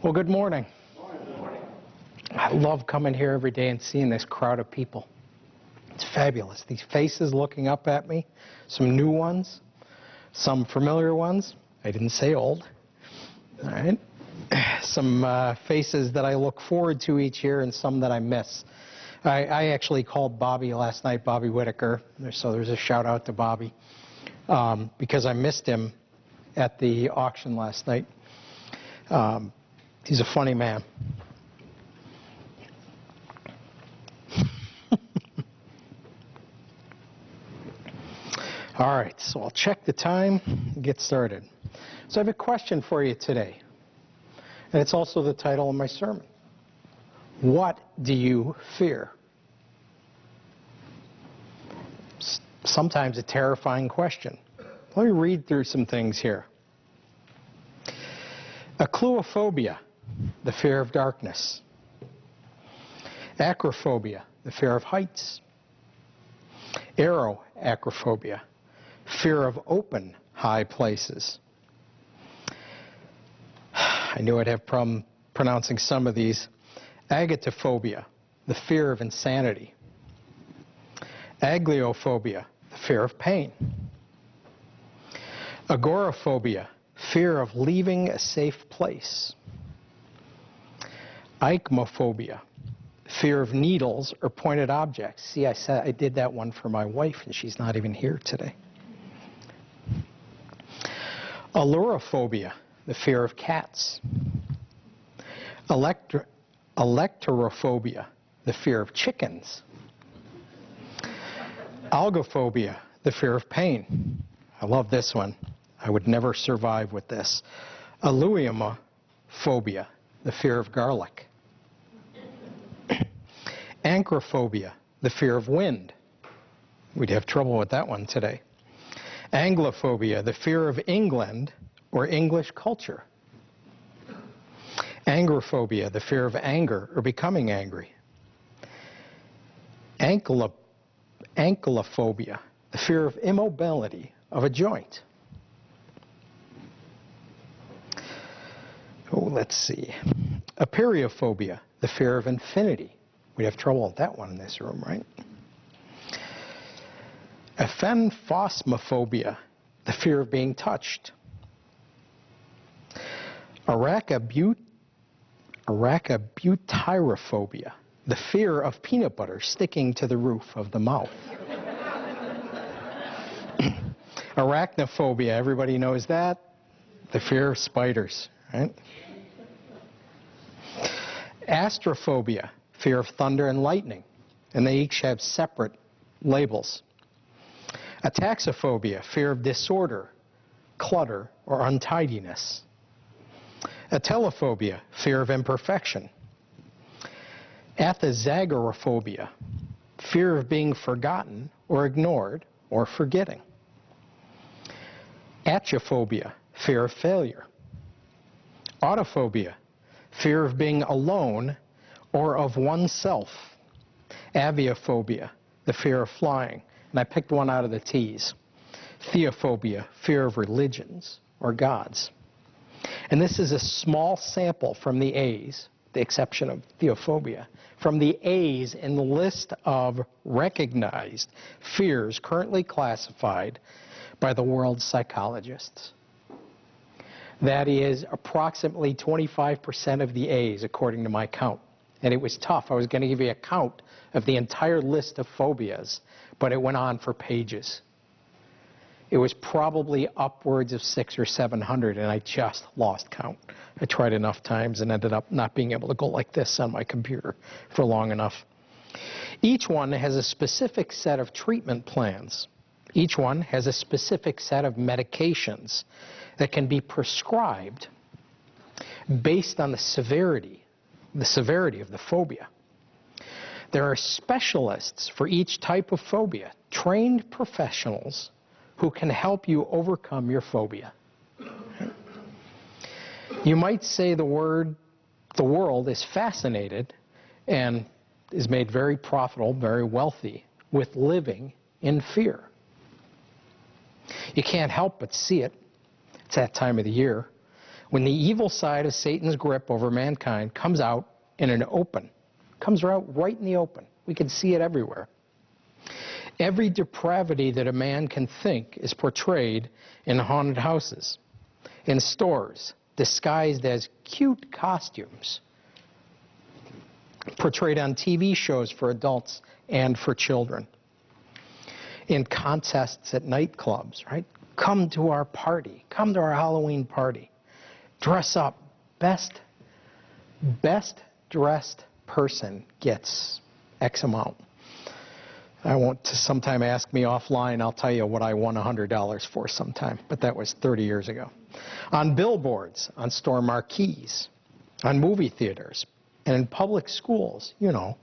Well, good morning. I love coming here every day and seeing this crowd of people. It's fabulous. These faces looking up at me, some new ones, some familiar ones. I didn't say old. All right. Some faces that I look forward to each year and some that I miss. I actually called Bobby last night, Bobby Whitaker, so there's a shout out to Bobby, because I missed him at the auction last night. He's a funny man. All right, so I'll check the time and get started. So I have a question for you today, and it's also the title of my sermon. What do you fear? Sometimes a terrifying question. Let me read through some things here. Acluophobia, the fear of darkness. Acrophobia, the fear of heights. Aeroacrophobia, fear of open, high places. I knew I'd have problem pronouncing some of these. Agatophobia, the fear of insanity. Agliophobia, the fear of pain. Agoraphobia, fear of leaving a safe place. Eichmophobia, fear of needles or pointed objects. See, I did that one for my wife, and she's not even here today. Allurophobia, the fear of cats. Electorophobia, the fear of chickens. Algophobia, the fear of pain. I love this one. I would never survive with this. Aleuimophobia, the fear of garlic. Anchorophobia, the fear of wind. We'd have trouble with that one today. Anglophobia, the fear of England or English culture. Angrophobia, the fear of anger or becoming angry. Ankylophobia, the fear of immobility of a joint. Oh, let's see. Aperiophobia, the fear of infinity. We'd have trouble with that one in this room, right? Aphenphosmophobia, the fear of being touched. Arachabutyrophobia, the fear of peanut butter sticking to the roof of the mouth. Arachnophobia, everybody knows that. The fear of spiders, right? Astrophobia, fear of thunder and lightning, and they each have separate labels. Ataxophobia, fear of disorder, clutter, or untidiness. Atelophobia, fear of imperfection. Athazagorophobia, fear of being forgotten or ignored or forgetting. Achophobia, fear of failure. Autophobia, fear of being alone or of oneself. Aviophobia, the fear of flying. And I picked one out of the T's. Theophobia, fear of religions or gods. And this is a small sample from the A's, the exception of theophobia, from the A's in the list of recognized fears currently classified by the world's psychologists. That is approximately 25% of the A's, according to my count. And it was tough. I was going to give you a count of the entire list of phobias, but it went on for pages. It was probably upwards of 600 or 700, and I just lost count. I tried enough times and ended up not being able to go like this on my computer for long enough. Each one has a specific set of treatment plans. Each one has a specific set of medications that can be prescribed based on the severity of the phobia. There are specialists for each type of phobia, trained professionals who can help you overcome your phobia. You might say the world is fascinated and is made very profitable, very wealthy with living in fear. You can't help but see it. It's that time of the year. when the evil side of Satan's grip over mankind comes out in an open, comes out right in the open. We can see it everywhere. Every depravity that a man can think is portrayed in haunted houses, in stores, disguised as cute costumes, portrayed on TV shows for adults and for children, in contests at nightclubs, right? Come to our party, come to our Halloween party, dress up, best dressed person gets X amount. I want to sometime ask me offline, I'll tell you what I won $100 for sometime, but that was 30 years ago. On billboards, on store marquees, on movie theaters, and in public schools, you know,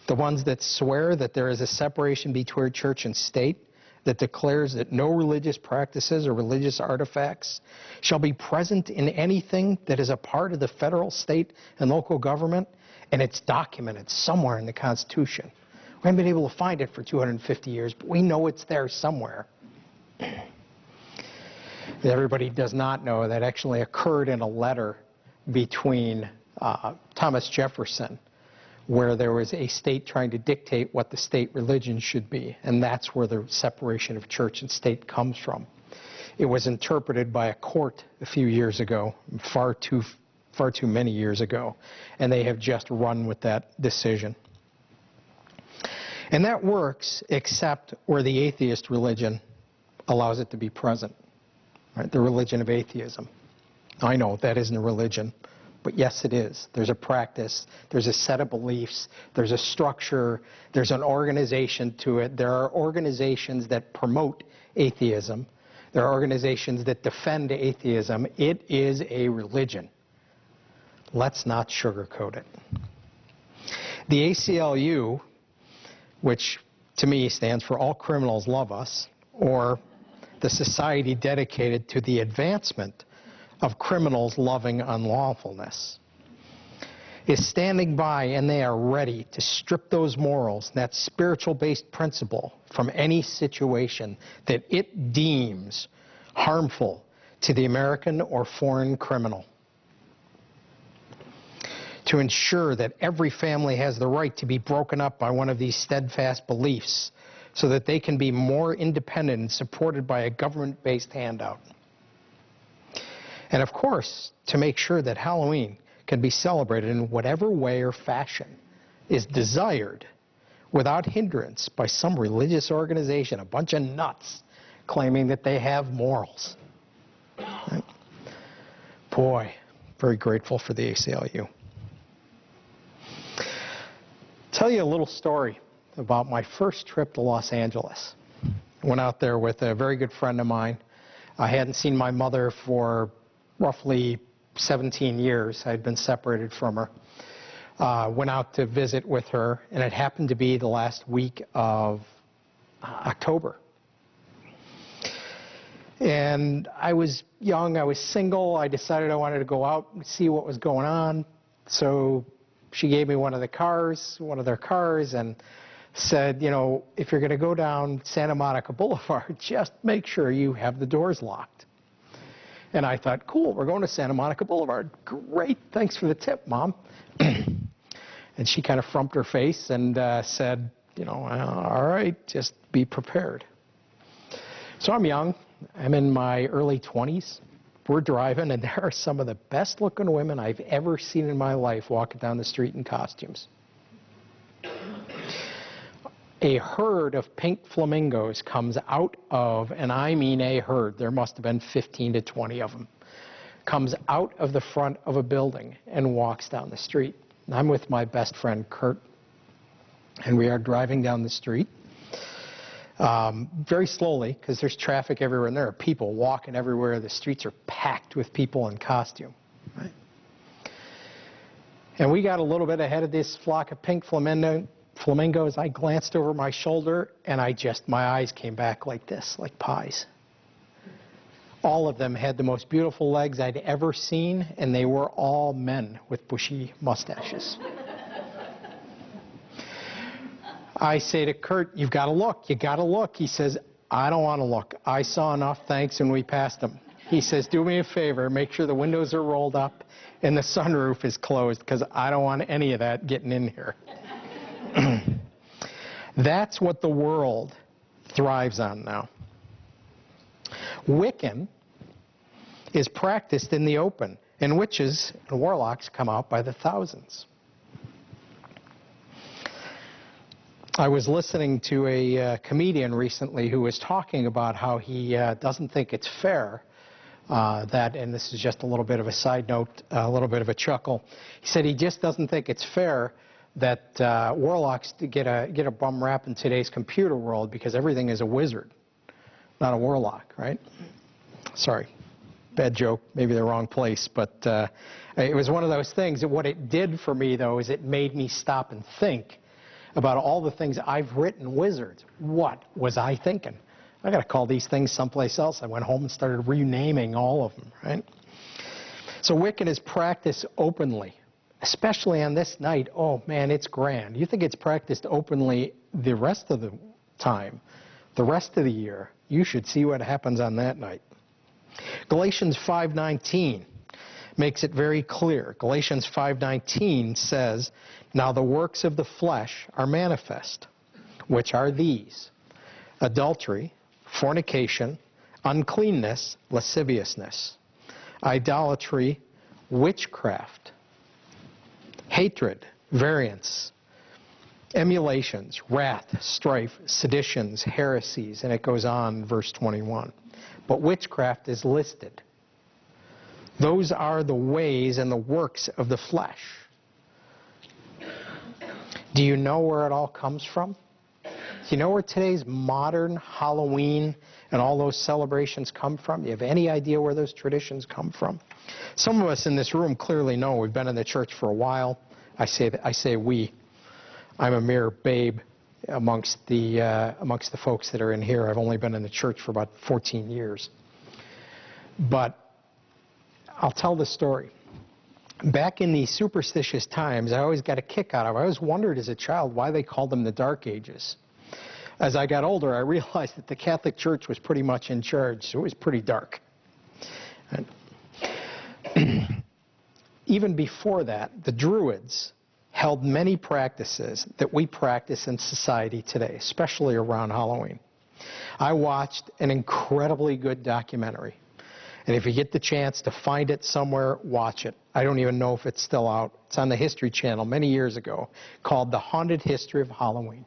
the ones that swear that there is a separation between church and state, that declares that no religious practices or religious artifacts shall be present in anything that is a part of the federal, state, and local government, and it's documented somewhere in the Constitution. We haven't been able to find it for 250 years, but we know it's there somewhere. Everybody does not know that actually occurred in a letter between Thomas Jefferson, where there was a state trying to dictate what the state religion should be, and that's where the separation of church and state comes from. It was interpreted by a court a few years ago, far too many years ago, and they have just run with that decision. And that works except where the atheist religion allows it to be present, right? The religion of atheism. I know that isn't a religion, but yes, it is. There's a practice, there's a set of beliefs, there's a structure, there's an organization to it. There are organizations that promote atheism. There are organizations that defend atheism. It is a religion. Let's not sugarcoat it. The ACLU, which to me stands for All Criminals Love Us, or the society dedicated to the advancement of criminals loving unlawfulness, is standing by, and they are ready to strip those morals, that spiritual-based principle, from any situation that it deems harmful to the American or foreign criminal, to ensure that every family has the right to be broken up by one of these steadfast beliefs so that they can be more independent and supported by a government-based handout. And of course, to make sure that Halloween can be celebrated in whatever way or fashion is desired without hindrance by some religious organization, a bunch of nuts claiming that they have morals. Right? Boy, very grateful for the ACLU. Tell you a little story about my first trip to Los Angeles. I went out there with a very good friend of mine. I hadn't seen my mother for roughly 17 years. I had been separated from her. Went out to visit with her, and it happened to be the last week of October. And I was young, I was single, I decided I wanted to go out and see what was going on. So she gave me one of their cars, and said, you know, if you're going to go down Santa Monica Boulevard, just make sure you have the doors locked. And I thought, cool, we're going to Santa Monica Boulevard. Great, thanks for the tip, Mom. And she kind of frumped her face and said, you know, all right, just be prepared. So I'm young. I'm in my early 20s. We're driving, and there are some of the best-looking women I've ever seen in my life walking down the street in costumes. A herd of pink flamingos comes out of, and I mean a herd, there must have been 15 to 20 of them, comes out of the front of a building and walks down the street. And I'm with my best friend, Kurt, and we are driving down the street very slowly because there's traffic everywhere, and there are people walking everywhere. The streets are packed with people in costume. Right? And we got a little bit ahead of this flock of pink flamingos. I glanced over my shoulder, and my eyes came back like this, like pies. All of them had the most beautiful legs I'd ever seen, and they were all men with bushy mustaches. I say to Kurt, you've got to look, you got to look. He says, I don't want to look. I saw enough, thanks, and we passed them. He says, do me a favor, make sure the windows are rolled up and the sunroof is closed, because I don't want any of that getting in here. That's what the world thrives on now. Wiccan is practiced in the open, and witches and warlocks come out by the thousands. I was listening to a comedian recently who was talking about how he doesn't think it's fair that, and this is just a little bit of a side note, a little bit of a chuckle. He said he just doesn't think it's fair that warlocks get a bum rap in today's computer world, because everything is a wizard, not a warlock, right? Sorry, bad joke, maybe the wrong place, but it was one of those things that what it did for me, though, is it made me stop and think about all the things I've written wizards. What was I thinking? I got to call these things someplace else. I went home and started renaming all of them, right? So Wiccan is practiced openly, especially on this night. Oh, man, it's grand. You think it's practiced openly the rest of the time, the rest of the year. You should see what happens on that night. Galatians 5:19 makes it very clear. Galatians 5:19 says, now the works of the flesh are manifest, which are these: adultery, fornication, uncleanness, lasciviousness, idolatry, witchcraft, hatred, variance, emulations, wrath, strife, seditions, heresies, and it goes on, verse 21. But witchcraft is listed. Those are the ways and the works of the flesh. Do you know where it all comes from? Do you know where today's modern Halloween and all those celebrations come from? Do you have any idea where those traditions come from? Some of us in this room clearly know. We've been in the church for a while. I say we. I'm a mere babe amongst the folks that are in here. I've only been in the church for about 14 years. But I'll tell the story. Back in the superstitious times, I always got a kick out of it. I always wondered as a child why they called them the Dark Ages. As I got older, I realized that the Catholic Church was pretty much in charge, so it was pretty dark. And even before that, the Druids held many practices that we practice in society today, especially around Halloween. I watched an incredibly good documentary. And if you get the chance to find it somewhere, watch it. I don't even know if it's still out. It's on the History Channel many years ago, called The Haunted History of Halloween.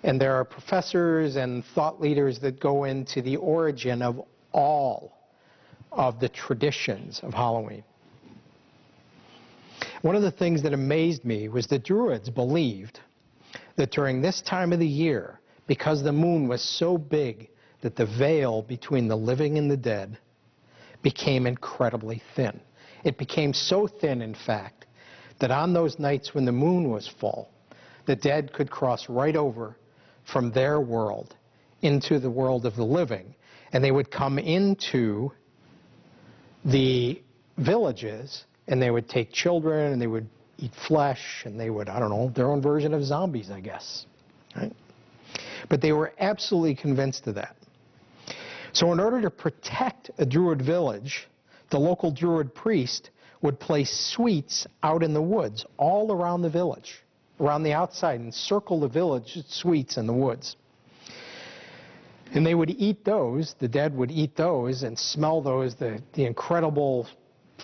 And there are professors and thought leaders that go into the origin of all of the traditions of Halloween. One of the things that amazed me was the Druids believed that during this time of the year, because the moon was so big that the veil between the living and the dead became incredibly thin. It became so thin, in fact, that on those nights when the moon was full, the dead could cross right over from their world into the world of the living, and they would come into the villages, and they would take children, and they would eat flesh, and they would, I don't know, their own version of zombies, I guess. Right? But they were absolutely convinced of that. So in order to protect a Druid village, the local Druid priest would place sweets out in the woods, all around the village, around the outside, and circle the village with sweets in the woods. And they would eat those, the dead would eat those and smell those, the incredible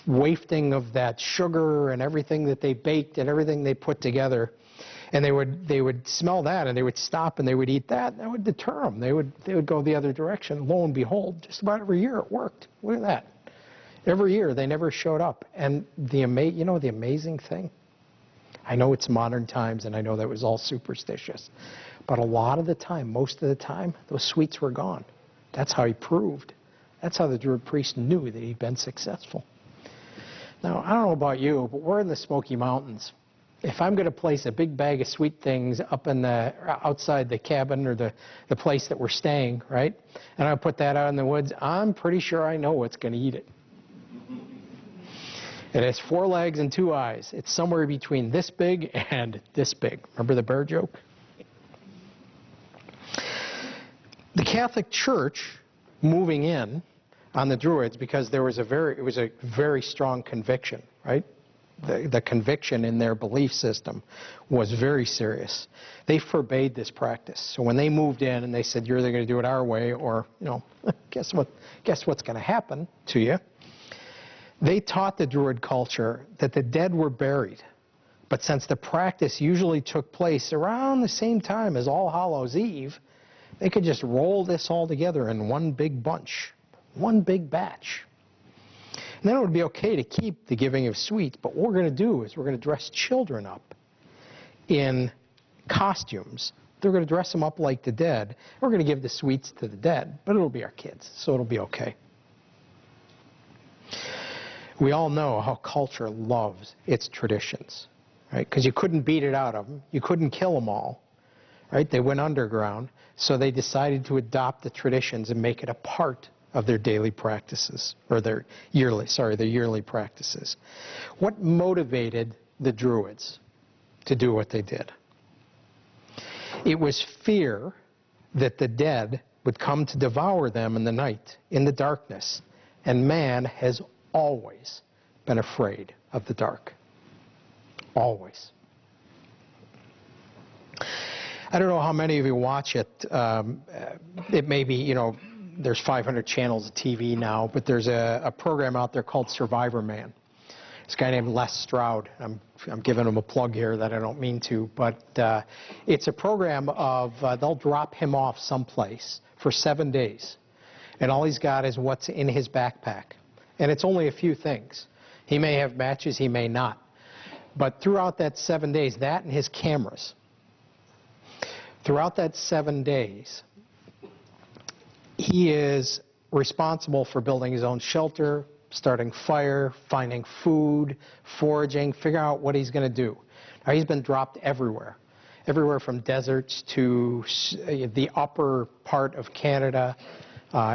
wafting of that sugar and everything that they baked and everything they put together. And they would smell that, and they would stop and they would eat that, and that would deter them. They would go the other direction. Lo and behold, just about every year it worked. Look at that. Every year they never showed up. And the amazing thing, I know it's modern times, and I know that was all superstitious, but a lot of the time, most of the time, those sweets were gone. That's how he proved. That's how the Druid priest knew that he'd been successful. Now, I don't know about you, but we're in the Smoky Mountains. If I'm going to place a big bag of sweet things up in the outside the cabin or the place that we're staying, right, and I put that out in the woods, I'm pretty sure I know what's going to eat it. It has 4 legs and 2 eyes. It's somewhere between this big and this big. Remember the bear joke? The Catholic Church, moving in on the Druids because it was a very strong conviction, right? The conviction in their belief system was very serious. They forbade this practice. So when they moved in and they said, you're either going to do it our way or, guess what's going to happen to you? They taught the Druid culture that the dead were buried. But since the practice usually took place around the same time as All Hallows Eve, they could just roll this all together in one big bunch, one big batch. And then it would be okay to keep the giving of sweets, but what we're going to do is we're going to dress children up in costumes. They're going to dress them up like the dead. We're going to give the sweets to the dead, but it'll be our kids, so it'll be okay. We all know how culture loves its traditions, right? Because you couldn't beat it out of them. You couldn't kill them all, right? They went underground, so they decided to adopt the traditions and make it a part of their daily practices, or their yearly practices. What motivated the Druids to do what they did? It was fear that the dead would come to devour them in the night, in the darkness, and man has always been afraid of the dark. Always. I don't know how many of you watch it. It may be, there's 500 channels of TV now, but there's a program out there called Survivor Man. This guy named Les Stroud. I'm giving him a plug here that I don't mean to, but it's a program of they'll drop him off someplace for 7 days, and all he's got is what's in his backpack, and it's only a few things. He may have matches, he may not, but throughout that 7 days, that and his cameras. Throughout that 7 days, he is responsible for building his own shelter, starting fire, finding food, foraging, figuring out what he's going to do. Now, he's been dropped everywhere from deserts to the upper part of Canada,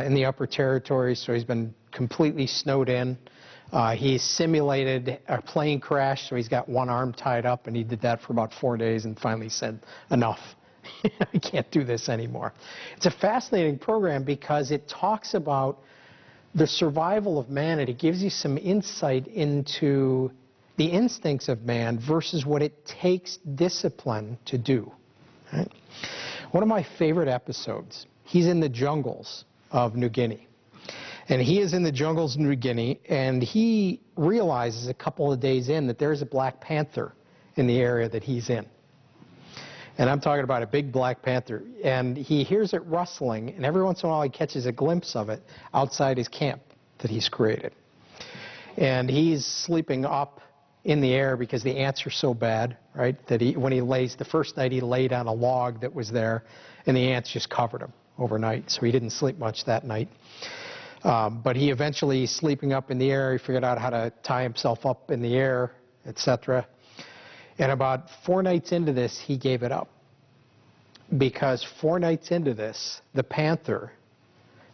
in the upper territories, so he's been completely snowed in. He's simulated a plane crash, so he's got one arm tied up, and he did that for about 4 days and finally said, enough. I can't do this anymore. It's a fascinating program because it talks about the survival of man, and it gives you some insight into the instincts of man versus what it takes discipline to do. Right? One of my favorite episodes, he's in the jungles of New Guinea. And he is in the jungles of New Guinea, and he realizes a couple of days in that there's a black panther in the area that he's in. And I'm talking about a big black panther. And he hears it rustling, and every once in a while he catches a glimpse of it outside his camp that he's created. And he's sleeping up in the air because the ants are so bad, right, that when he lays, the first night he laid on a log that was there, and the ants just covered him overnight. So he didn't sleep much that night. But he eventually, sleeping up in the air, he figured out how to tie himself up in the air, etc. And about 4 nights into this, he gave it up. Because 4 nights into this, the panther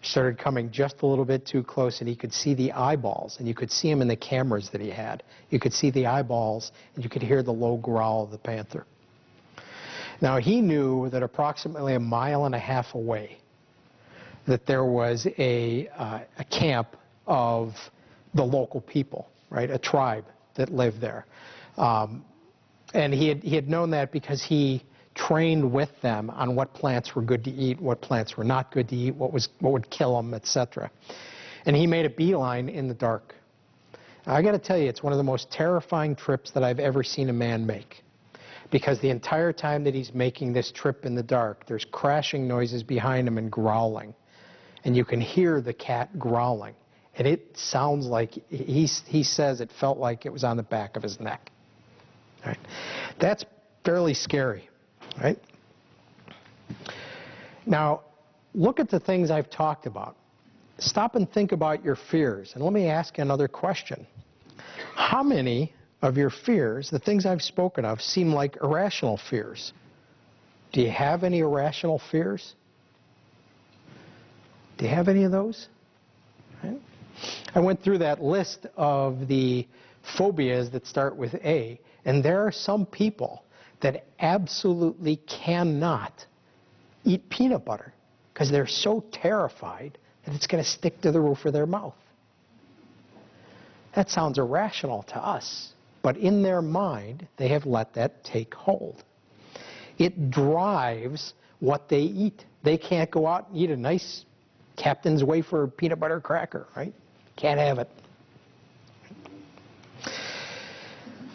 started coming just a little bit too close, and he could see the eyeballs, and you could see him in the cameras that he had. You could see the eyeballs, and you could hear the low growl of the panther. Now, he knew that approximately 1.5 miles away, that there was a camp of the local people, right, a tribe that lived there. And he had known that because he trained with them on what plants were good to eat, what plants were not good to eat, what would kill them, etc. And he made a beeline in the dark. Now, I got to tell you, it's one of the most terrifying trips that I've ever seen a man make. Because the entire time that he's making this trip in the dark, there's crashing noises behind him and growling. And you can hear the cat growling. And it sounds like, he says it felt like it was on the back of his neck. Right? That's fairly scary, right? Now, look at the things I've talked about. Stop and think about your fears. And let me ask you another question. How many of your fears, the things I've spoken of, seem like irrational fears? Do you have any irrational fears? Do you have any of those? Right? I went through that list of the phobias that start with A, and there are some people that absolutely cannot eat peanut butter because they're so terrified and it's going to stick to the roof of their mouth. That sounds irrational to us, but in their mind, they have let that take hold. It drives what they eat. They can't go out and eat a nice Captain's wafer peanut butter cracker, right? Can't have it.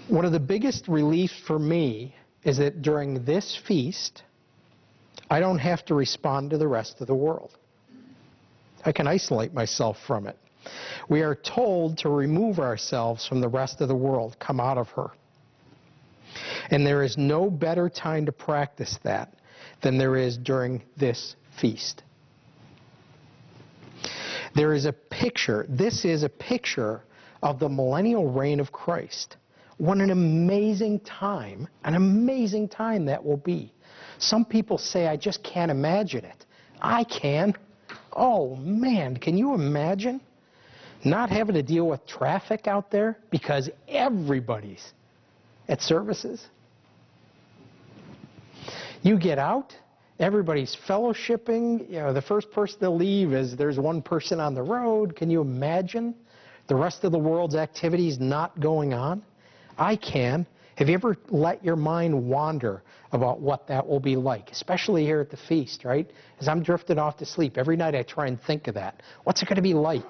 One of the biggest reliefs for me is that during this feast, I don't have to respond to the rest of the world. I can isolate myself from it. We are told to remove ourselves from the rest of the world, come out of her. And there is no better time to practice that than there is during this feast. There is a picture, this is a picture of the millennial reign of Christ. What an amazing time that will be. Some people say, I just can't imagine it. I can. Oh man, can you imagine not having to deal with traffic out there because everybody's at services? You get out, everybody's fellowshipping. You know, the first person to leave is there's one person on the road. Can you imagine the rest of the world's activities not going on? I can. Have you ever let your mind wander about what that will be like, especially here at the feast, right? As I'm drifting off to sleep, every night I try and think of that. What's it going to be like?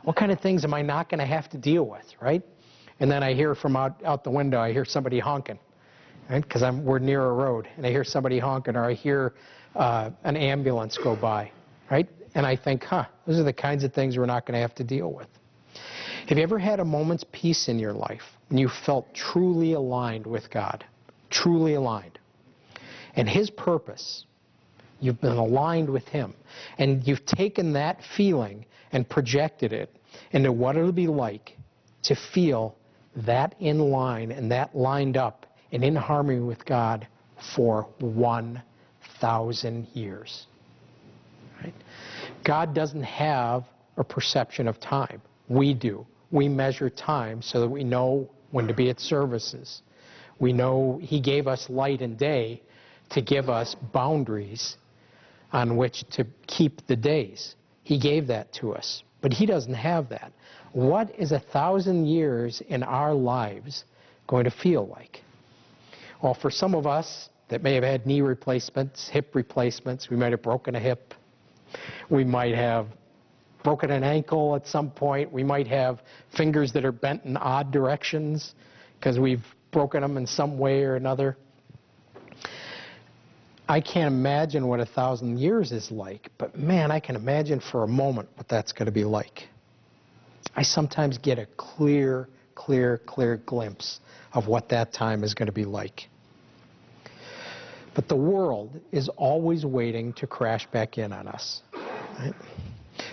What kind of things am I not going to have to deal with, right? And then I hear from out the window, I hear somebody honking, right? Because we're near a road, and I hear somebody honking, or I hear an ambulance go by, right? And I think, those are the kinds of things we're not going to have to deal with. Have you ever had a moment's peace in your life when you felt truly aligned with God? Truly aligned. And His purpose, you've been aligned with Him. And you've taken that feeling and projected it into what it'll be like to feel that in line and that lined up and in harmony with God for 1,000 years. Right? God doesn't have a perception of time. We do. We measure time so that we know when to be at services. We know He gave us light and day to give us boundaries on which to keep the days. He gave that to us, but He doesn't have that. What is 1,000 years in our lives going to feel like? Well, for some of us that may have had knee replacements, hip replacements, we might have broken a hip, we might have broken an ankle at some point, we might have fingers that are bent in odd directions because we've broken them in some way or another. I can't imagine what 1,000 years is like, but man, I can imagine for a moment what that's going to be like. I sometimes get a clear glimpse of what that time is going to be like. But the world is always waiting to crash back in on us. Right?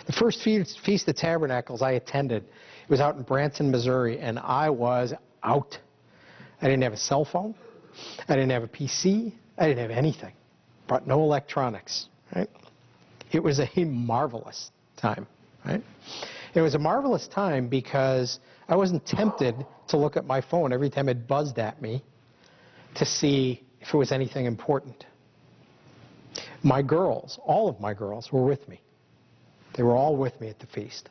The first Feast of Tabernacles I attended, it was out in Branson, Missouri, and I was out. I didn't have a cell phone. I didn't have a PC. I didn't have anything. Brought no electronics. Right? It was a marvelous time. Right? It was a marvelous time because I wasn't tempted to look at my phone every time it buzzed at me to see if it was anything important. My girls, all of my girls, were with me. They were all with me at the feast.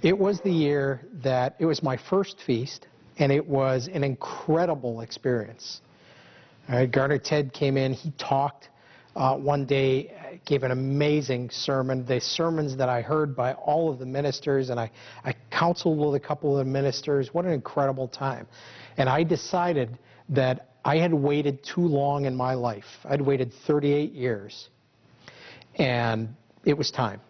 It was the year that it was my first feast, and it was an incredible experience. Garner Ted came in, he talked one day, gave an amazing sermon. The sermons that I heard by all of the ministers, and I counseled with a couple of the ministers. What an incredible time. And I decided that I had waited too long in my life. I'd waited 38 years, and it was time.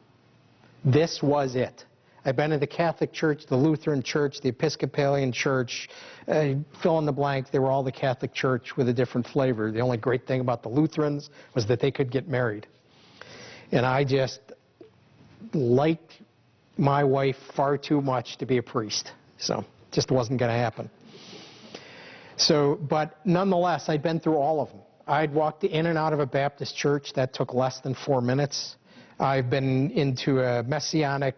This was it. I've been in the Catholic Church, the Lutheran Church, the Episcopalian Church, fill in the blank. They were all the Catholic Church with a different flavor. The only great thing about the Lutherans was that they could get married. And I just liked my wife far too much to be a priest. So it just wasn't going to happen. So, but nonetheless, I'd been through all of them. I'd walked in and out of a Baptist church. That took less than 4 minutes. I've been into a Messianic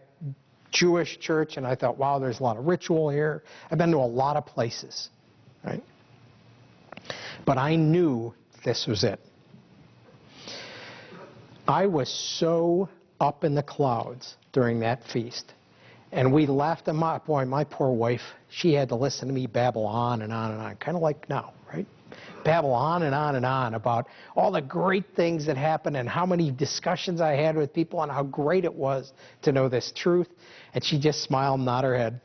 Jewish church, and I thought, wow, there's a lot of ritual here. I've been to a lot of places, right? But I knew this was it. I was so up in the clouds during that feast. And we laughed them up. Boy, my poor wife, she had to listen to me babble on and on and on, kind of like now, right? Babble on and on and on about all the great things that happened and how many discussions I had with people and how great it was to know this truth. And she just smiled and nodded her head,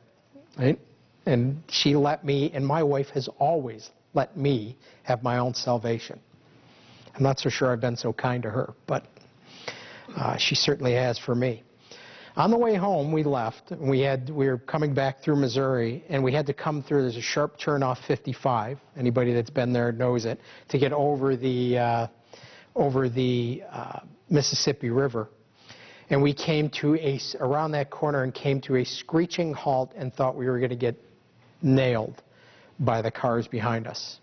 right? And she let me, and my wife has always let me have my own salvation. I'm not so sure I've been so kind to her, but she certainly has for me. On the way home, we left. We were coming back through Missouri, and we had to come through. There's a sharp turn off 55. Anybody that's been there knows it, to get over the Mississippi River. And we came to around that corner and came to a screeching halt and thought we were going to get nailed by the cars behind us.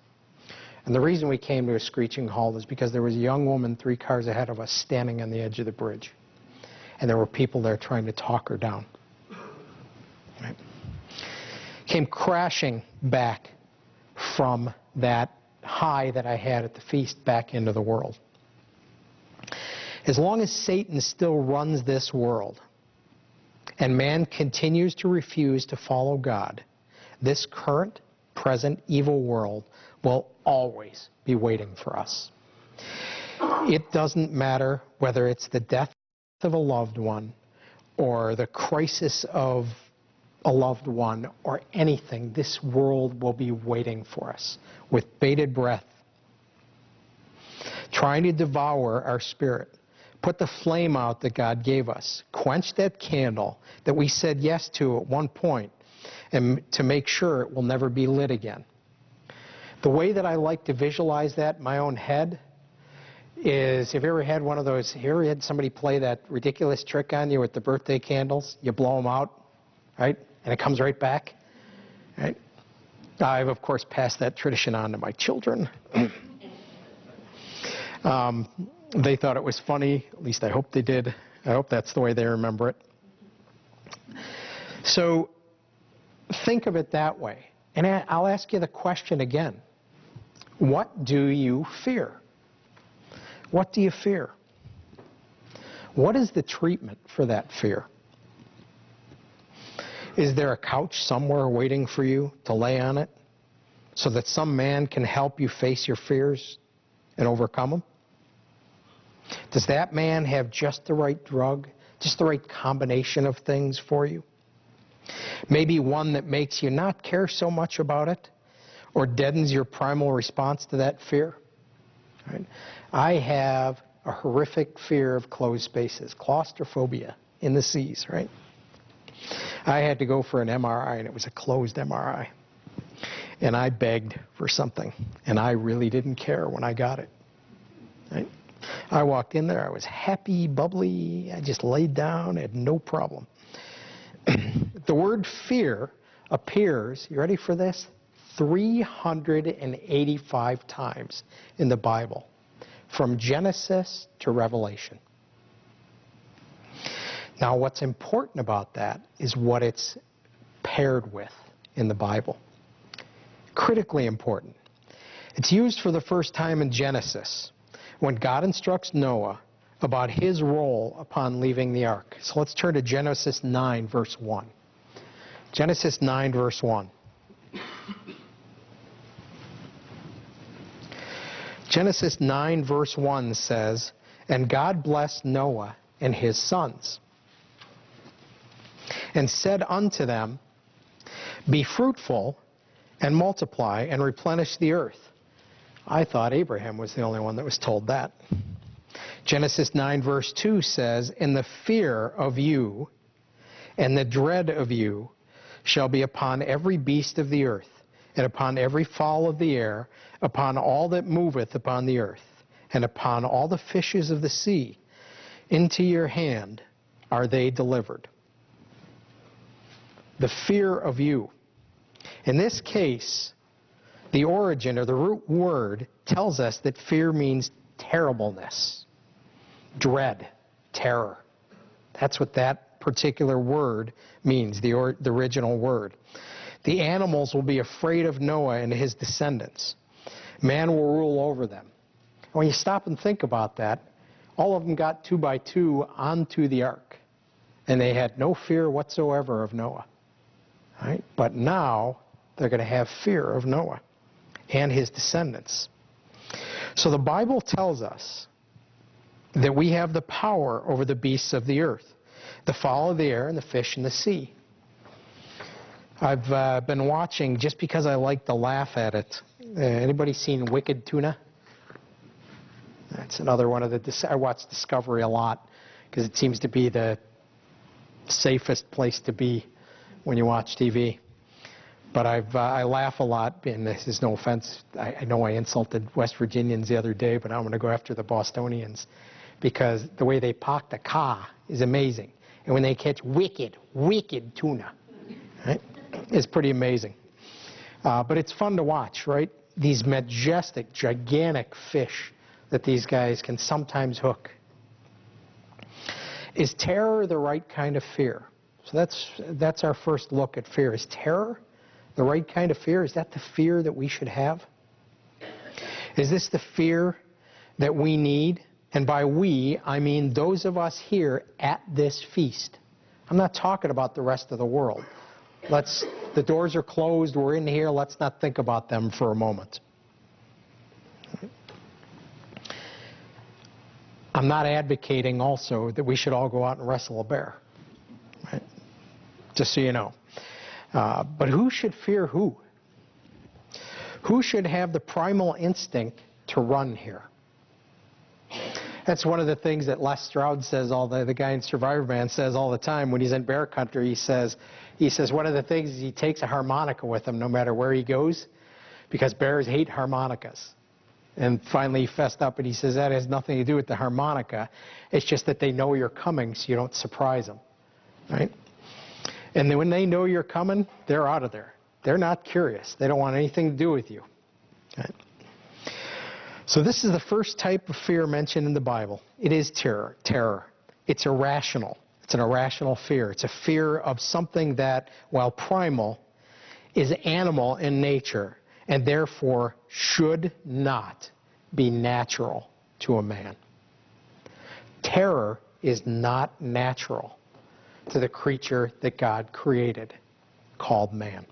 And the reason we came to a screeching halt is because there was a young woman 3 cars ahead of us standing on the edge of the bridge. And there were people there trying to talk her down. Right? Came crashing back from that high that I had at the feast back into the world. As long as Satan still runs this world and man continues to refuse to follow God, this current, present evil world will always be waiting for us. It doesn't matter whether it's the death of a loved one or the crisis of a loved one or anything. This world will be waiting for us with bated breath, trying to devour our spirit, put the flame out that God gave us, quench that candle that we said yes to at one point, and to make sure it will never be lit again. The way that I like to visualize that in my own head is, have you ever had one of those, have you ever had somebody play that ridiculous trick on you with the birthday candles? You blow them out, right? And it comes right back, right? I've, of course, passed that tradition on to my children. They thought it was funny. At least I hope they did. I hope that's the way they remember it. So think of it that way. And I'll ask you the question again. What do you fear? What do you fear? What is the treatment for that fear? Is there a couch somewhere waiting for you to lay on it so that some man can help you face your fears and overcome them? Does that man have just the right drug, just the right combination of things for you? Maybe one that makes you not care so much about it or deadens your primal response to that fear? Right? I have a horrific fear of closed spaces, claustrophobia in the seas, right? I had to go for an MRI, and it was a closed MRI. And I begged for something, and I really didn't care when I got it. Right? I walked in there, I was happy, bubbly, I just laid down, had no problem. The word fear appears, you ready for this? 385 times in the Bible, from Genesis to Revelation. Now, what's important about that is what it's paired with in the Bible. Critically important. It's used for the first time in Genesis, when God instructs Noah about his role upon leaving the ark. So let's turn to Genesis 9, verse 1. Genesis 9, verse 1. Genesis 9, verse 1 says, "And God blessed Noah and his sons, and said unto them, Be fruitful, and multiply, and replenish the earth." I thought Abraham was the only one that was told that. Genesis 9, verse 2 says, "And the fear of you and the dread of you shall be upon every beast of the earth, and upon every fowl of the air, upon all that moveth upon the earth, and upon all the fishes of the sea. Into your hand are they delivered." The fear of you. In this case, the origin or the root word tells us that fear means terribleness, dread, terror. That's what that particular word means, the original word. The animals will be afraid of Noah and his descendants. Man will rule over them. When you stop and think about that, All of them got 2 by 2 onto the ark, and they had no fear whatsoever of Noah. Right? But now they're going to have fear of Noah and his descendants. So the Bible tells us that we have the power over the beasts of the earth, the fowl of the air, and the fish in the sea. I've been watching, just because I like to laugh at it. Anybody seen Wicked Tuna? That's another one of the... I watch Discovery a lot because it seems to be the safest place to be when you watch TV. But I laugh a lot, and this is no offense. I know I insulted West Virginians the other day, but I'm going to go after the Bostonians because the way they park the car is amazing. And when they catch wicked tuna, right, it's pretty amazing. But it's fun to watch, right? These majestic, gigantic fish that these guys can sometimes hook. Is terror the right kind of fear? So that's our first look at fear. Is terror the right kind of fear? Is that the fear that we should have? Is this the fear that we need? And by we, I mean those of us here at this feast. I'm not talking about the rest of the world. The doors are closed, we're in here, let's not think about them for a moment. I'm not advocating also that we should all go out and wrestle a bear, right? Just so you know. But who should fear who? Who should have the primal instinct to run here? That's one of the things that Les Stroud says, the guy in Survivor Man says all the time when he's in bear country. He says one of the things is he takes a harmonica with him no matter where he goes, because bears hate harmonicas. And finally he fessed up and he says that has nothing to do with the harmonica. It's just that they know you're coming so you don't surprise them, right? And then when they know you're coming, they're out of there. They're not curious. They don't want anything to do with you. Right? So this is the first type of fear mentioned in the Bible. It is terror. It's irrational. It's an irrational fear. It's a fear of something that, while primal, is animal in nature and therefore should not be natural to a man. Terror is not natural to the creature that God created, called man.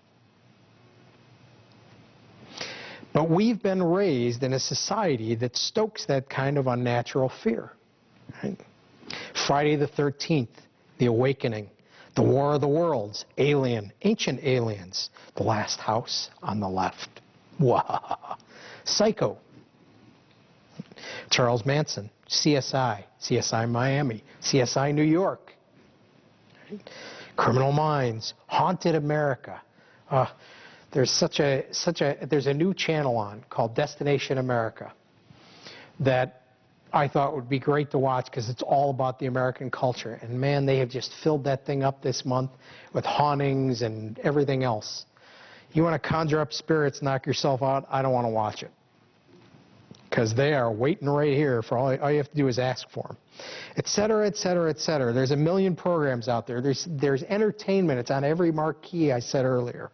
But we've been raised in a society that stokes that kind of unnatural fear. Right? Friday the 13th, The Awakening, The War of the Worlds, Alien, Ancient Aliens, The Last House on the Left. Wow. Psycho, Charles Manson, CSI, CSI Miami, CSI New York, right? Criminal Minds, Haunted America. There's there's a new channel on called Destination America that I thought would be great to watch because it's all about the American culture. And man, they have just filled that thing up this month with hauntings and everything else. You want to conjure up spirits, knock yourself out, I don't want to watch it. Because they are waiting right here for all you have to do is ask for them. Et cetera, et cetera, et cetera. There's a million programs out there. There's entertainment. It's on every marquee I said earlier.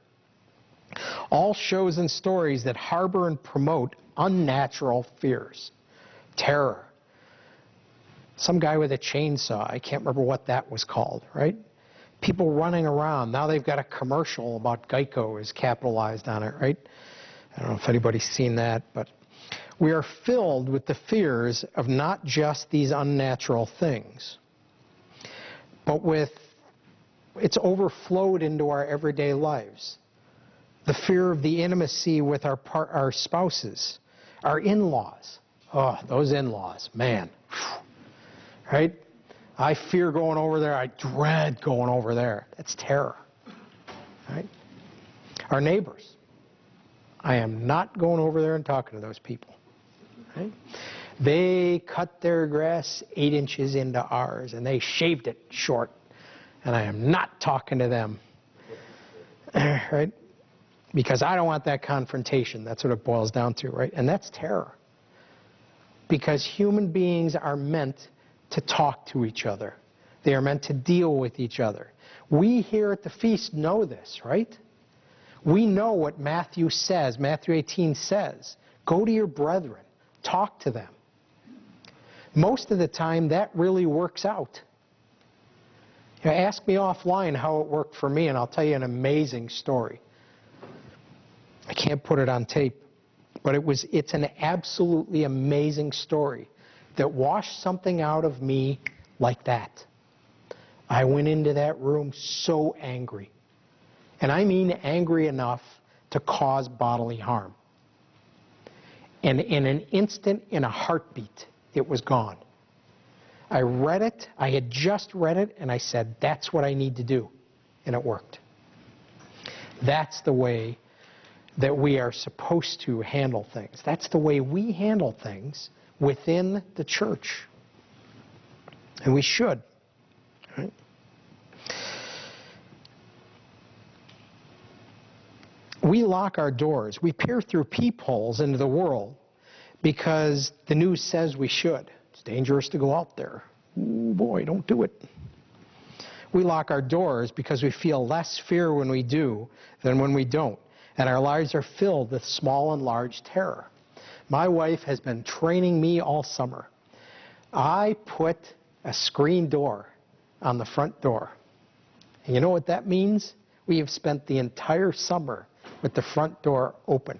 All shows and stories that harbor and promote unnatural fears. Terror. Some guy with a chainsaw, I can't remember what that was called, right? People running around. Now they've got a commercial about Geico is capitalized on it, right? I don't know if anybody's seen that, but we are filled with the fears of not just these unnatural things, but it's overflowed into our everyday lives. The fear of the intimacy with our spouses, our in-laws. Oh, those in-laws, man. Right? I fear going over there. I dread going over there. That's terror. Right? Our neighbors. I am not going over there and talking to those people. Right? They cut their grass 8 inches into ours, and they shaved it short. And I am not talking to them. Right? Because I don't want that confrontation. That's what it boils down to, right? And that's terror. Because human beings are meant to talk to each other. They are meant to deal with each other. We here at the feast know this, right? We know what Matthew says. Matthew 18 says, go to your brethren. Talk to them. Most of the time, that really works out. You know, ask me offline how it worked for me, and I'll tell you an amazing story. I can't put it on tape, but it's an absolutely amazing story that washed something out of me like that. I went into that room so angry. And I mean angry enough to cause bodily harm. And in an instant, in a heartbeat, it was gone. I read it, I had just read it, and I said, that's what I need to do. And it worked. That's the way that we are supposed to handle things. That's the way we handle things within the church. And we should. Right? We lock our doors. We peer through peepholes into the world because the news says we should. It's dangerous to go out there. Ooh, boy, don't do it. We lock our doors because we feel less fear when we do than when we don't. And our lives are filled with small and large terror. My wife has been training me all summer. I put a screen door on the front door. And you know what that means? We have spent the entire summer with the front door open.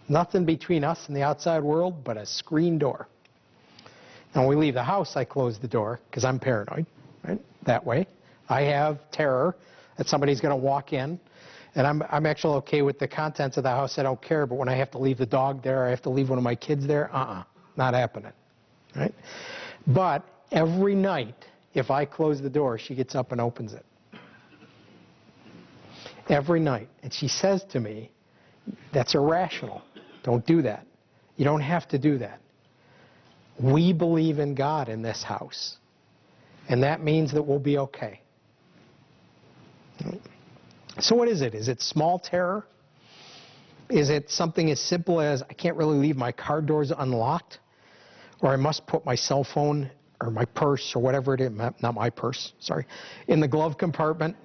Nothing between us and the outside world but a screen door. And when we leave the house, I close the door because I'm paranoid, right? That way. I have terror that somebody's going to walk in. And I'm actually okay with the contents of the house. I don't care. But when I have to leave the dog there, I have to leave one of my kids there, not happening, right? But every night, if I close the door, she gets up and opens it. Every night. And she says to me, that's irrational. Don't do that. You don't have to do that. We believe in God in this house. And that means that we'll be okay. So what is it? Is it small terror? Is it something as simple as I can't really leave my car doors unlocked? Or I must put my cell phone or my purse or whatever it is, not my purse, sorry, in the glove compartment?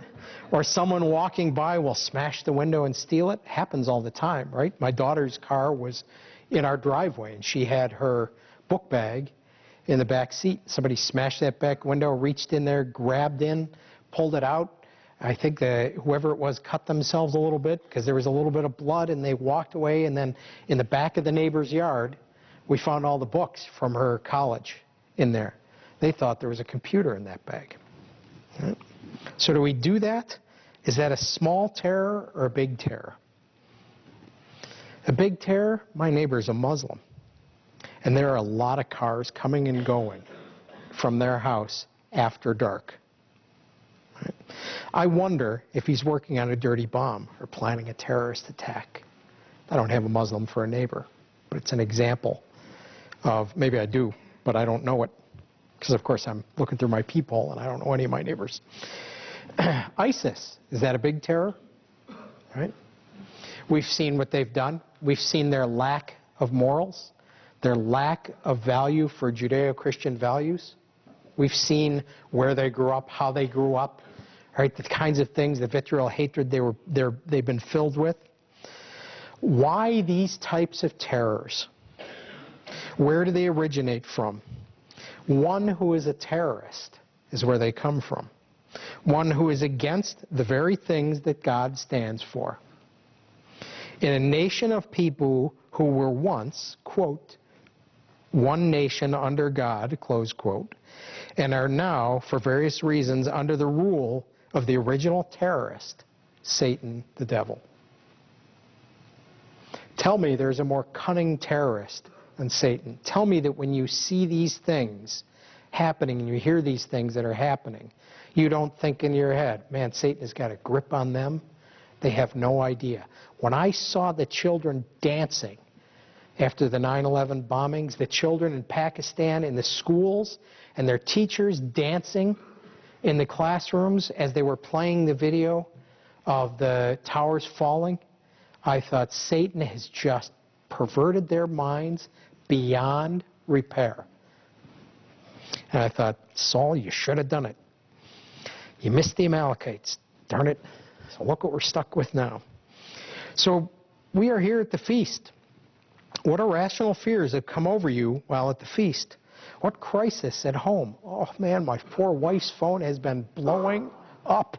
Or someone walking by will smash the window and steal it? Happens all the time, right? My daughter's car was in our driveway and she had her book bag in the back seat. Somebody smashed that back window, reached in there, grabbed in, pulled it out. I think whoever it was cut themselves a little bit because there was a little bit of blood and they walked away. And then in the back of the neighbor's yard, we found all the books from her college in there. They thought there was a computer in that bag. Right? So do we do that? Is that a small terror or a big terror? A big terror, my neighbor's a Muslim. And there are a lot of cars coming and going from their house after dark. Right? I wonder if he's working on a dirty bomb or planning a terrorist attack. I don't have a Muslim for a neighbor, but it's an example of, maybe I do, but I don't know it. Because, of course, I'm looking through my peephole and I don't know any of my neighbors. ISIS, is that a big terror? Right? We've seen what they've done. We've seen their lack of morals, their lack of value for Judeo-Christian values. We've seen where they grew up, how they grew up, right? The kinds of things, the vitriol, hatred they've been filled with. Why these types of terrors? Where do they originate from? One who is a terrorist is where they come from. One who is against the very things that God stands for. In a nation of people who were once, quote, one nation under God, close quote, and are now, for various reasons, under the rule of the original terrorist, Satan the devil. Tell me there's a more cunning terrorist than Satan. Tell me that when you see these things happening and you hear these things that are happening, you don't think in your head, man, Satan has got a grip on them. They have no idea. When I saw the children dancing after the 9/11 bombings, the children in Pakistan in the schools and their teachers dancing in the classrooms as they were playing the video of the towers falling, I thought Satan has just perverted their minds beyond repair. And I thought, Saul, you should have done it. You missed the Amalekites. Darn it. So look what we're stuck with now. So we are here at the feast. What irrational fears have come over you while at the feast? What crisis at home? Oh man, my poor wife's phone has been blowing up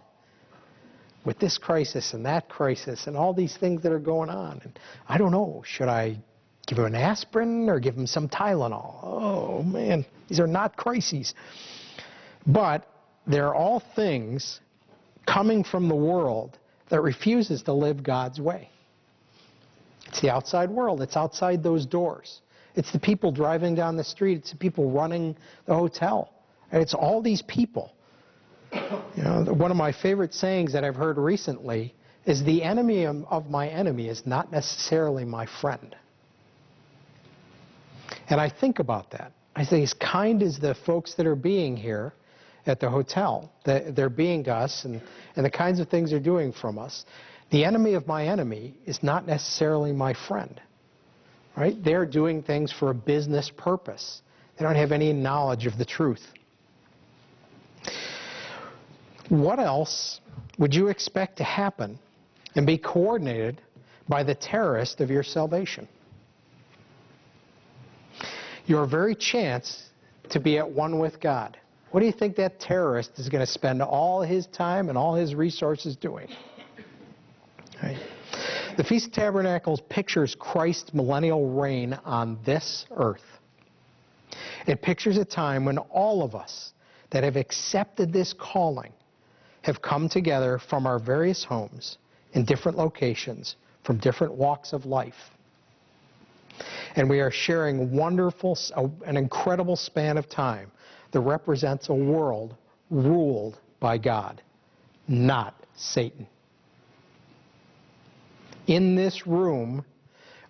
with this crisis and that crisis and all these things that are going on. And I don't know, should I give him an aspirin or give him some Tylenol? Oh man, these are not crises. But they're all things coming from the world that refuses to live God's way. It's the outside world. It's outside those doors. It's the people driving down the street. It's the people running the hotel. And it's all these people. You know, one of my favorite sayings that I've heard recently is the enemy of my enemy is not necessarily my friend. And I think about that. I say, as kind as the folks that are being here at the hotel, they're being to us and the kinds of things they're doing from us, the enemy of my enemy is not necessarily my friend. Right? They're doing things for a business purpose. They don't have any knowledge of the truth. What else would you expect to happen and be coordinated by the terrorist of your salvation? Your very chance to be at one with God. What do you think that terrorist is going to spend all his time and all his resources doing? Right? The Feast of Tabernacles pictures Christ's millennial reign on this earth. It pictures a time when all of us that have accepted this calling have come together from our various homes in different locations, from different walks of life. And we are sharing an incredible span of time that represents a world ruled by God, not Satan. In this room,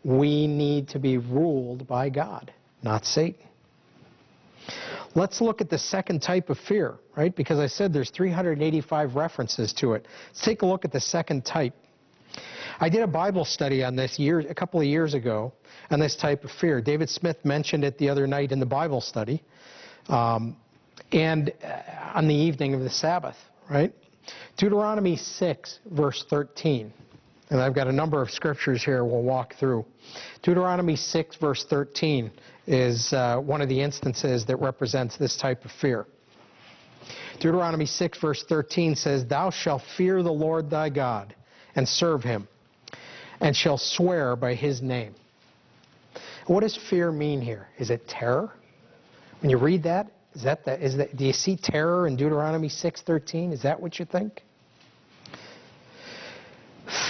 we need to be ruled by God, not Satan. Let's look at the second type of fear, right? Because I said there's 385 references to it. Let's take a look at the second type. I did a Bible study on this a couple of years ago on this type of fear. David Smith mentioned it the other night in the Bible study and on the evening of the Sabbath, right? Deuteronomy 6, verse 13. And I've got a number of scriptures here we'll walk through. Deuteronomy 6, verse 13 is one of the instances that represents this type of fear. Deuteronomy 6, verse 13 says, "Thou shalt fear the Lord thy God, and serve him, and shall swear by his name." What does fear mean here? Is it terror? When you read that, do you see terror in Deuteronomy 6:13? Is that what you think?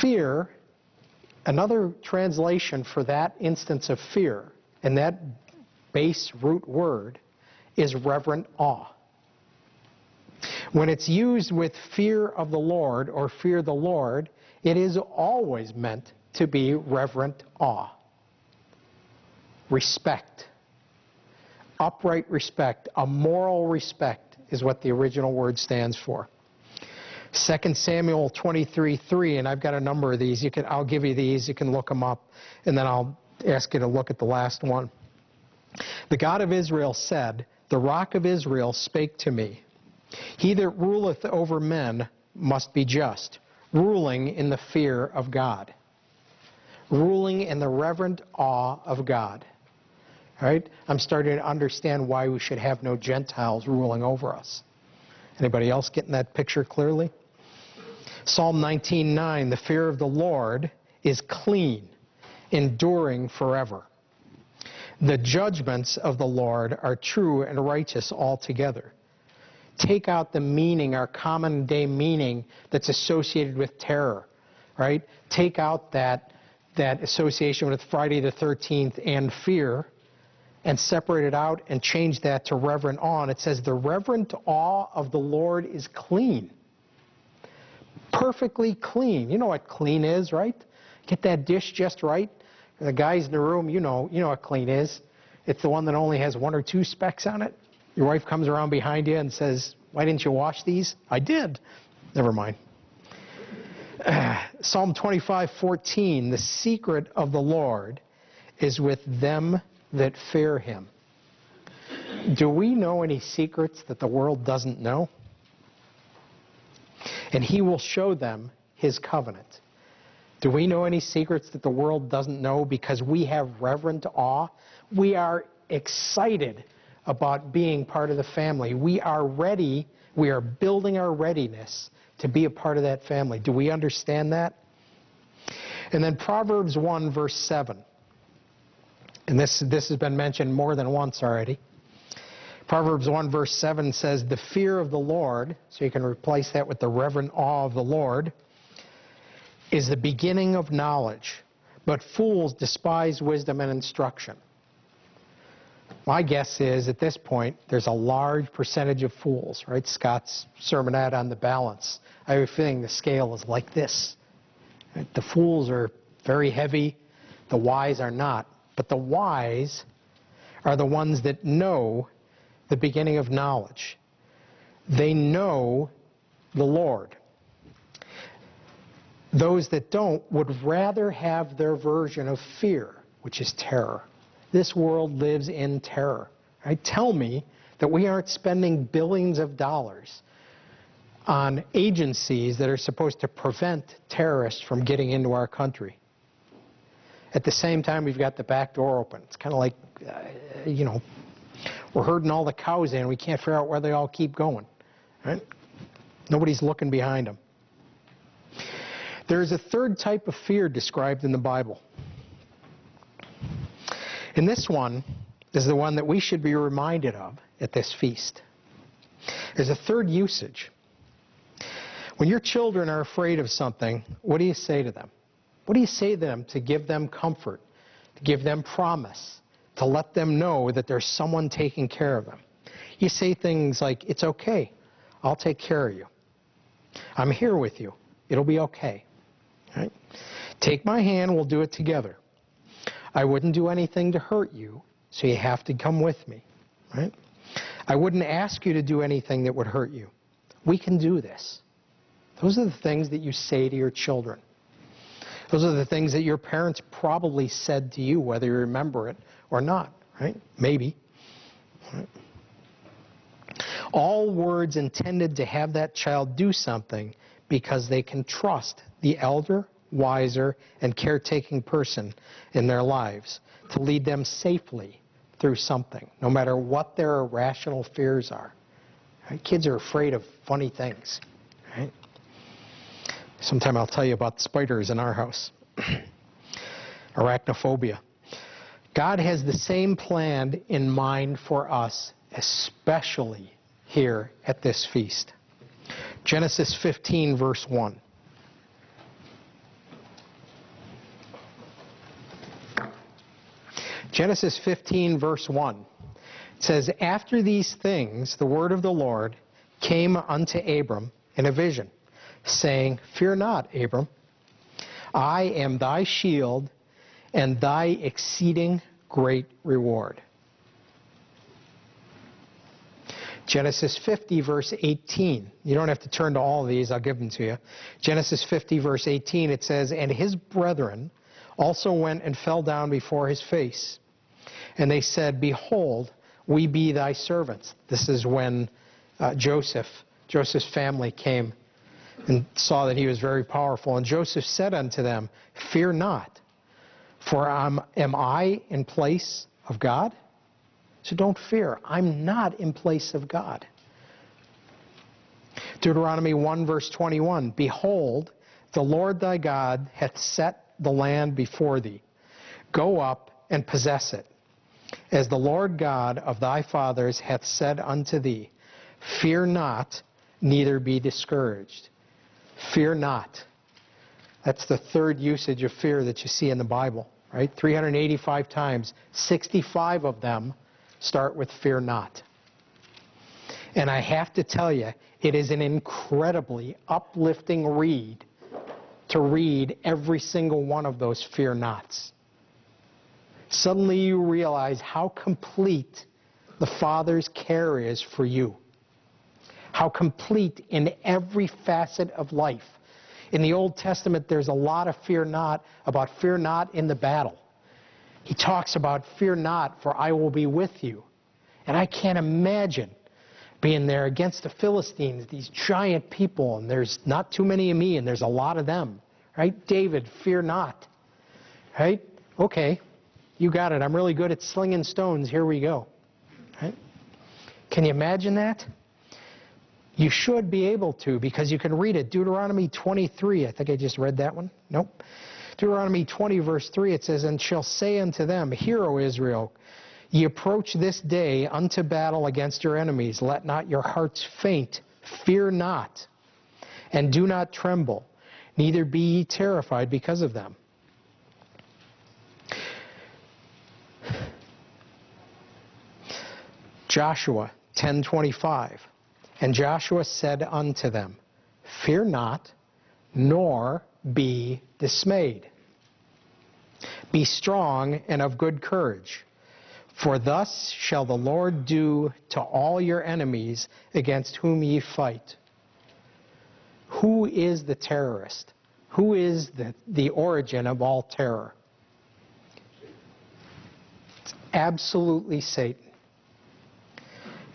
Fear, another translation for that instance of fear, and that base root word, is reverent awe. When it's used with fear of the Lord or fear the Lord, it is always meant to be reverent awe. Respect. Upright respect. A moral respect is what the original word stands for. 2 Samuel 23:3, and I've got a number of these. I'll give you these. You can look them up, and then I'll ask you to look at the last one. The God of Israel said, "The rock of Israel spake to me. He that ruleth over men must be just, ruling in the fear of God." Ruling in the reverent awe of God. All right? I'm starting to understand why we should have no Gentiles ruling over us. Anybody else getting that picture clearly? Psalm 19:9, "The fear of the Lord is clean, enduring forever. The judgments of the Lord are true and righteous altogether." Take out the meaning, our common day meaning that's associated with terror, right? Take out that association with Friday the 13th and fear, and separate it out and change that to reverent awe. And it says, "The reverent awe of the Lord is clean." Perfectly clean. You know what clean is, right? Get that dish just right. The guys in the room, you know what clean is. It's the one that only has 1 or 2 specks on it. Your wife comes around behind you and says, "Why didn't you wash these?" "I did." Never mind. Psalm 25:14, "The secret of the Lord is with them that fear him." Do we know any secrets that the world doesn't know? "And he will show them his covenant." Do we know any secrets that the world doesn't know because we have reverent awe? We are excited about being part of the family. We are ready. We are building our readiness to be a part of that family. Do we understand that? And then Proverbs 1, verse 7. And this has been mentioned more than once already. Proverbs 1, verse 7 says, the fear of the Lord, so you can replace that with the reverent awe of the Lord, is the beginning of knowledge, but fools despise wisdom and instruction. My guess is, at this point, there's a large percentage of fools, right? Scott's sermonette on the balance. I have a feeling the scale is like this. Right? The fools are very heavy, the wise are not. But the wise are the ones that know the beginning of knowledge. They know the Lord. Those that don't would rather have their version of fear, which is terror. This world lives in terror. Right? Tell me that we aren't spending billions of dollars on agencies that are supposed to prevent terrorists from getting into our country. At the same time, we've got the back door open. It's kind of like, we're herding all the cows in. We can't figure out where they all keep going. Right? Nobody's looking behind them. There's a third type of fear described in the Bible. And this one is the one that we should be reminded of at this feast. There's a third usage. When your children are afraid of something, what do you say to them? What do you say to them to give them comfort, to give them promise, to let them know that there's someone taking care of them? You say things like, it's okay, I'll take care of you. I'm here with you, it'll be okay. Right? Take my hand, we'll do it together. I wouldn't do anything to hurt you, so you have to come with me. Right? I wouldn't ask you to do anything that would hurt you. We can do this. Those are the things that you say to your children. Those are the things that your parents probably said to you, whether you remember it or not, right? Maybe. Right? All words intended to have that child do something because they can trust the elder, wiser, and caretaking person in their lives to lead them safely through something, no matter what their irrational fears are. Right? Kids are afraid of funny things. Right? Sometime I'll tell you about spiders in our house. Arachnophobia. God has the same plan in mind for us, especially here at this feast. Genesis 15, verse 1. Genesis 15, verse 1. It says, after these things, the word of the Lord came unto Abram in a vision, saying, fear not, Abram, I am thy shield and thy exceeding great reward. Genesis 50, verse 18. You don't have to turn to all of these, I'll give them to you. Genesis 50, verse 18, it says, and his brethren also went and fell down before his face. And they said, behold, we be thy servants. This is when Joseph's family came and saw that he was very powerful. And Joseph said unto them, fear not, for am I in place of God? So don't fear. I'm not in place of God. Deuteronomy 1, verse 21, behold, the Lord thy God hath set the land before thee. Go up and possess it, as the Lord God of thy fathers hath said unto thee. Fear not, neither be discouraged. Fear not. That's the third usage of fear that you see in the Bible, right? 385 times, 65 of them start with fear not. And I have to tell you, it is an incredibly uplifting read to read every single one of those fear nots. Suddenly you realize how complete the Father's care is for you. How complete in every facet of life. In the Old Testament, there's a lot of fear not about fear not in the battle. He talks about fear not, for I will be with you. And I can't imagine being there against the Philistines, these giant people, and there's not too many of me, and there's a lot of them. right? David, fear not, right? Okay, you got it. I'm really good at slinging stones. Here we go, right? Can you imagine that? You should be able to, because you can read it. Deuteronomy 23, I think I just read that one. Nope. Deuteronomy 20, verse 3, it says, and shall say unto them, Hear, O Israel, ye approach this day unto battle against your enemies. Let not your hearts faint. Fear not, and do not tremble, neither be ye terrified because of them. Joshua 10:25. And Joshua said unto them, Fear not, nor be dismayed. Be strong and of good courage, for thus shall the Lord do to all your enemies against whom ye fight. Who is the terrorist? Who is the origin of all terror? It's absolutely Satan.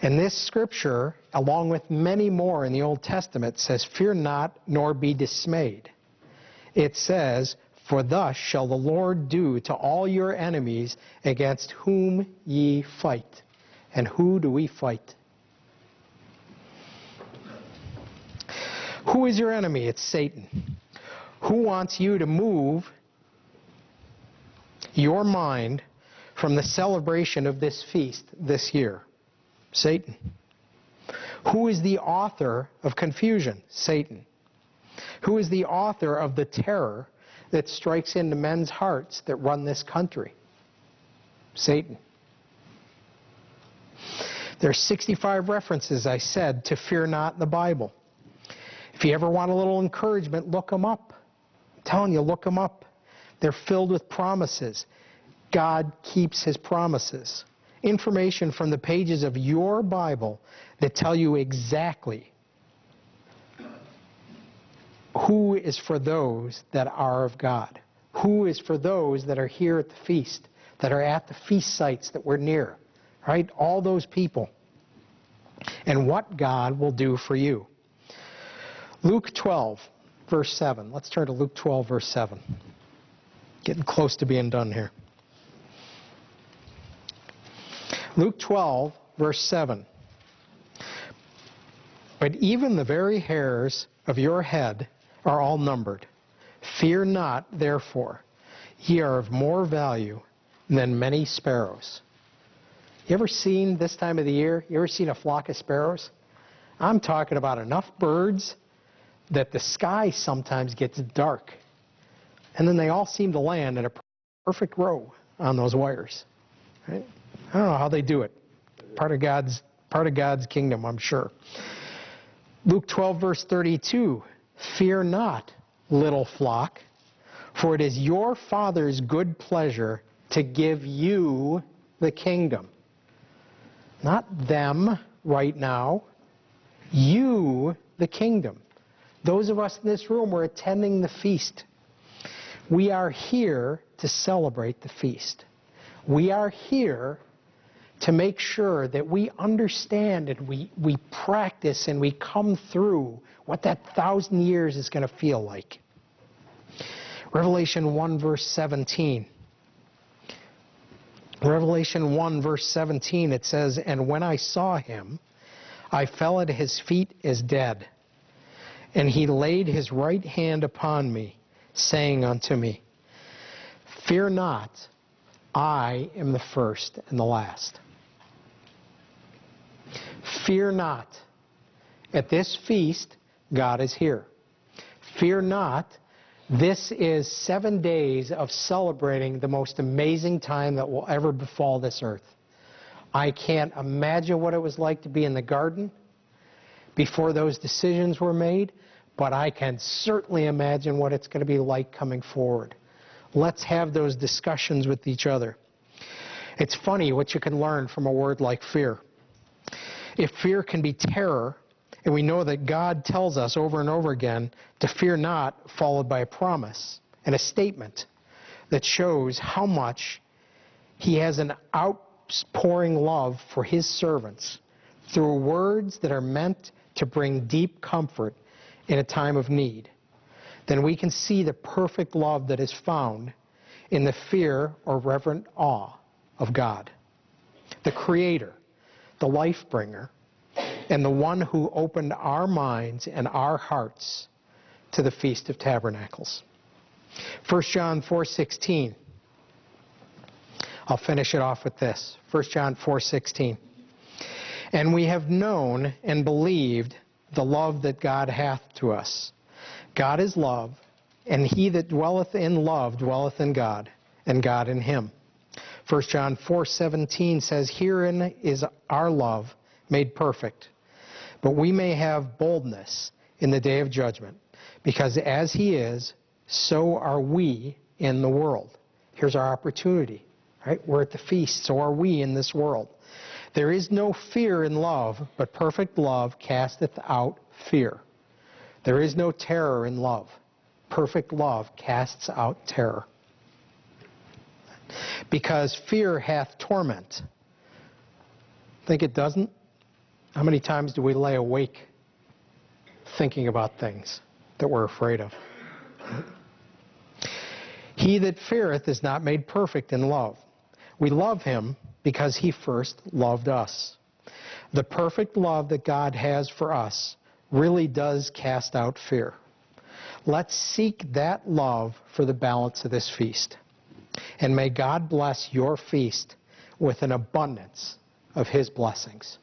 And this scripture, along with many more in the Old Testament, says, Fear not, nor be dismayed. It says, For thus shall the Lord do to all your enemies against whom ye fight. And who do we fight? Who is your enemy? It's Satan. Who wants you to move your mind from the celebration of this feast this year? Satan. Who is the author of confusion? Satan. Who is the author of the terror that strikes into men's hearts that run this country? Satan. There are 65 references, I said, to fear not in the Bible. If you ever want a little encouragement, look them up. I'm telling you, look them up. They're filled with promises. God keeps his promises. Information from the pages of your Bible that tell you exactly who is for those that are of God. Who is for those that are here at the feast, that are at the feast sites that we're near, right? All those people. And what God will do for you. Luke 12, verse 7. Let's turn to Luke 12, verse 7. Getting close to being done here. Luke 12, verse 7. But even the very hairs of your head are all numbered. Fear not, therefore. Ye are of more value than many sparrows. You ever seen this time of the year? You ever seen a flock of sparrows? I'm talking about enough birds that the sky sometimes gets dark. And then they all seem to land in a perfect row on those wires. Right? I don't know how they do it. Part of God's kingdom, I'm sure. Luke 12, verse 32. Fear not, little flock, for it is your Father's good pleasure to give you the kingdom. Not them right now. You, the kingdom. Those of us in this room, we're attending the feast. We are here to celebrate the feast. We are here to make sure that we understand and we practice and we come through what that 1,000 years is going to feel like. Revelation 1, verse 17. Revelation 1, verse 17, it says, And when I saw him, I fell at his feet as dead. And he laid his right hand upon me, saying unto me, Fear not, I am the first and the last. Fear not. At this feast, God is here. Fear not. This is 7 days of celebrating the most amazing time that will ever befall this earth. I can't imagine what it was like to be in the garden before those decisions were made, but I can certainly imagine what it's going to be like coming forward. Let's have those discussions with each other. It's funny what you can learn from a word like fear. If fear can be terror, and we know that God tells us over and over again to fear not, followed by a promise and a statement that shows how much he has an outpouring love for his servants through words that are meant to bring deep comfort in a time of need. then we can see the perfect love that is found in the fear or reverent awe of God, the Creator, the life bringer, and the one who opened our minds and our hearts to the Feast of Tabernacles. 1 John 4:16. I'll finish it off with this. 1 John 4:16. And we have known and believed the love that God hath to us. God is love, and he that dwelleth in love dwelleth in God, and God in him. 1 John 4:17 says, Herein is our love made perfect, but we may have boldness in the day of judgment, because as he is, so are we in the world. Here's our opportunity, right? We're at the feast, so are we in this world. There is no fear in love, but perfect love casteth out fear. There is no terror in love. Perfect love casts out terror. Because fear hath torment. Think it doesn't? How many times do we lay awake thinking about things that we're afraid of? He that feareth is not made perfect in love. We love him because he first loved us. The perfect love that God has for us really does cast out fear. Let's seek that love for the balance of this feast. And may God bless your feast with an abundance of his blessings.